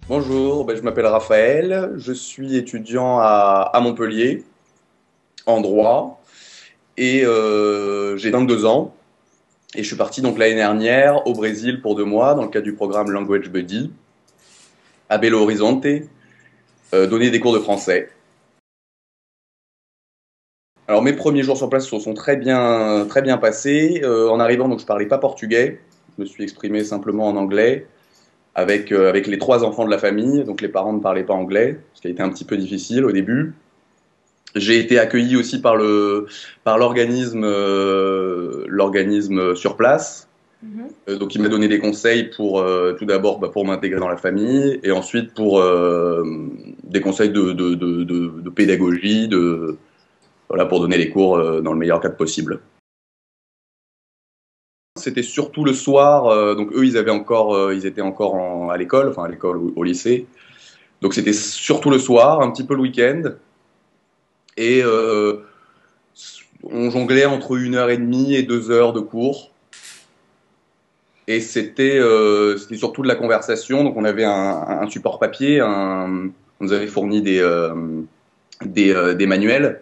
Bonjour, je m'appelle Raphaël, je suis étudiant à Montpellier en droit et j'ai 22 ans et je suis parti donc l'année dernière au Brésil pour 2 mois dans le cadre du programme Language Buddy à Belo Horizonte, donner des cours de français. Alors mes premiers jours sur place se sont très bien passés. En arrivant donc je parlais pas portugais, je me suis exprimé simplement en anglais avec les 3 enfants de la famille, donc les parents ne parlaient pas anglais, ce qui a été un petit peu difficile au début. J'ai été accueilli aussi par l'organisme sur place. Mhm. Donc il m'a donné des conseils pour tout d'abord pour m'intégrer dans la famille et ensuite pour des conseils de pédagogie, voilà, pour donner les cours dans le meilleur cadre possible. C'était surtout le soir, donc eux ils étaient encore à l'école, enfin à l'école ou au lycée. Donc c'était surtout le soir, un petit peu le week-end. Et on jonglait entre 1 heure et demie et 2 heures de cours. Et c'était surtout de la conversation. Donc on avait un support papier, on nous avait fourni des manuels.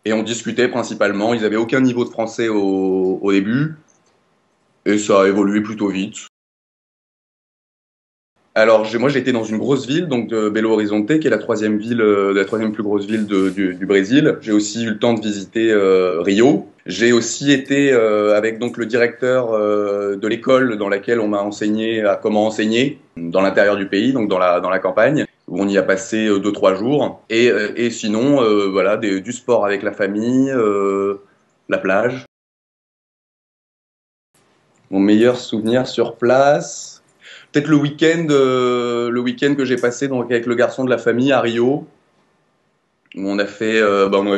Et on discutait principalement. Ils n'avaient aucun niveau de français au début. Et ça a évolué plutôt vite. Alors moi j'étais dans une grosse ville, donc de Belo Horizonte, qui est la troisième plus grosse ville du Brésil. J'ai aussi eu le temps de visiter Rio. J'ai aussi été avec donc le directeur de l'école dans laquelle on m'a enseigné à comment enseigner dans l'intérieur du pays, donc dans la campagne, où on y a passé 2, 3 jours. Et sinon voilà du sport avec la famille, la plage. Mon meilleur souvenir sur place. Peut-être le week-end que j'ai passé donc avec le garçon de la famille à Rio, où on a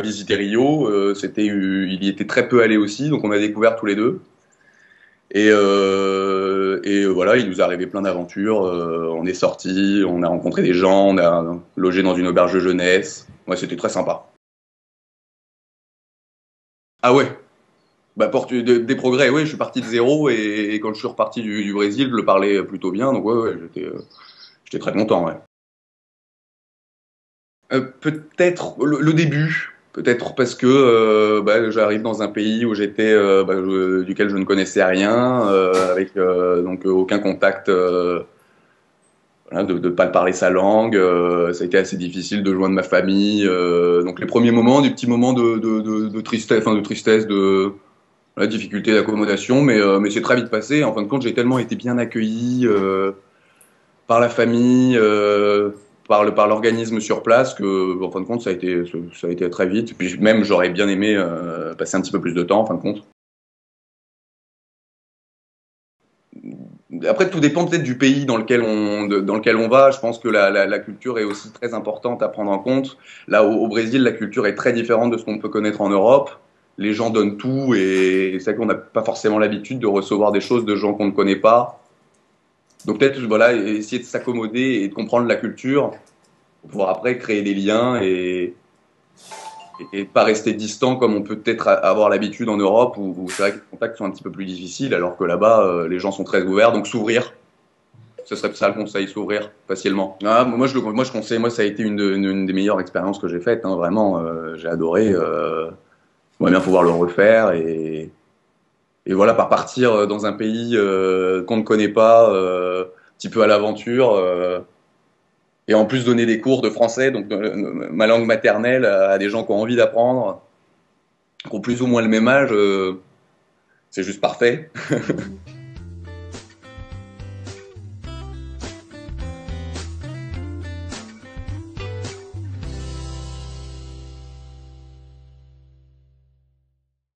visité Rio. Il y était très peu allé aussi, donc on a découvert tous les deux. Et voilà, il nous est arrivé plein d'aventures. On est sortis, on a rencontré des gens, on a logé dans une auberge de jeunesse. Ouais, c'était très sympa. Ah ouais, des progrès. Oui, je suis parti de zéro et quand je suis reparti du Brésil, je le parlais plutôt bien, donc ouais, j'étais très content. Ouais. Peut-être le début, peut-être parce que j'arrive dans un pays où duquel je ne connaissais rien, avec donc aucun contact, voilà, de ne pas parler sa langue. Ça a été assez difficile de joindre ma famille. Donc les premiers moments, des petits moments de tristesse, enfin de tristesse, de la difficulté d'accommodation, mais c'est très vite passé. En fin de compte, j'ai tellement été bien accueilli par la famille, par l'organisme sur place, que en fin de compte ça a été très vite. Puis même j'aurais bien aimé passer un petit peu plus de temps en fin de compte. Après tout dépend peut-être du pays dans lequel on va. Je pense que la culture est aussi très importante à prendre en compte. Là au Brésil, la culture est très différente de ce qu'on peut connaître en Europe. Les gens donnent tout et c'est vrai qu'on n'a pas forcément l'habitude de recevoir des choses de gens qu'on ne connaît pas. Donc peut-être voilà, essayer de s'accommoder et de comprendre la culture pour pouvoir après créer des liens et pas rester distant comme on peut peut-être avoir l'habitude en Europe où c'est vrai que les contacts sont un petit peu plus difficiles alors que là-bas les gens sont très ouverts, donc s'ouvrir, ce serait ça le conseil, s'ouvrir facilement. Moi je conseille, moi ça a été une des meilleures expériences que j'ai faites, hein, vraiment, j'ai adoré, j'aimerais bien pouvoir le refaire et voilà, par partir dans un pays qu'on ne connaît pas, un petit peu à l'aventure. Et en plus donner des cours de français, donc ma langue maternelle, à des gens qui ont envie d'apprendre, qui ont plus ou moins le même âge, c'est juste parfait.